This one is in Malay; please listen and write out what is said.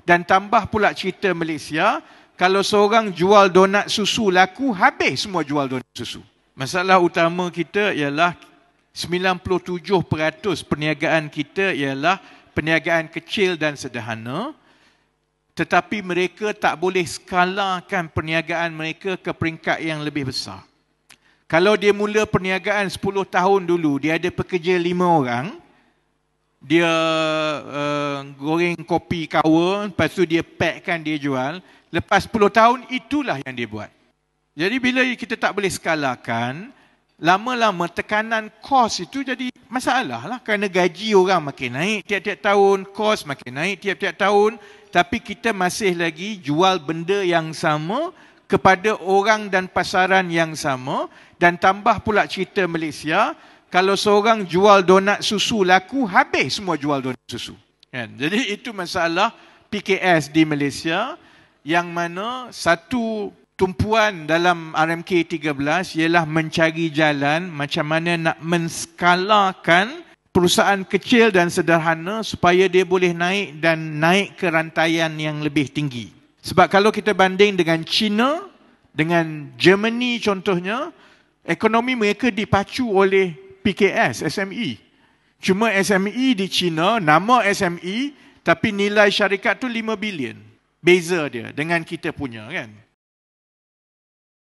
Dan tambah pula cerita Malaysia, kalau seorang jual donat susu laku, habis semua jual donat susu. Masalah utama kita ialah 97% perniagaan kita ialah perniagaan kecil dan sederhana, tetapi mereka tak boleh skalakan perniagaan mereka ke peringkat yang lebih besar. Kalau dia mula perniagaan 10 tahun dulu, dia ada pekerja 5 orang, dia goreng kopi kawa, lepas tu dia packkan, dia jual. Lepas 10 tahun, itulah yang dia buat. Jadi bila kita tak boleh skalakan, lama-lama tekanan kos itu jadi masalah lah. Kerana gaji orang makin naik tiap-tiap tahun, kos makin naik tiap-tiap tahun. Tapi kita masih lagi jual benda yang sama kepada orang dan pasaran yang sama. Dan tambah pula cerita Malaysia, kalau seorang jual donat susu laku, habis semua jual donat susu. Kan? Jadi itu masalah PKS di Malaysia, yang mana satu tumpuan dalam RMK 13 ialah mencari jalan macam mana nak menskalakan perusahaan kecil dan sederhana supaya dia boleh naik dan naik ke rantaian yang lebih tinggi. Sebab kalau kita banding dengan China, dengan Germany contohnya, ekonomi mereka dipacu oleh PKS, SME. Cuma SME di China, nama SME, tapi nilai syarikat tu 5 bilion. Beza dia dengan kita punya, kan?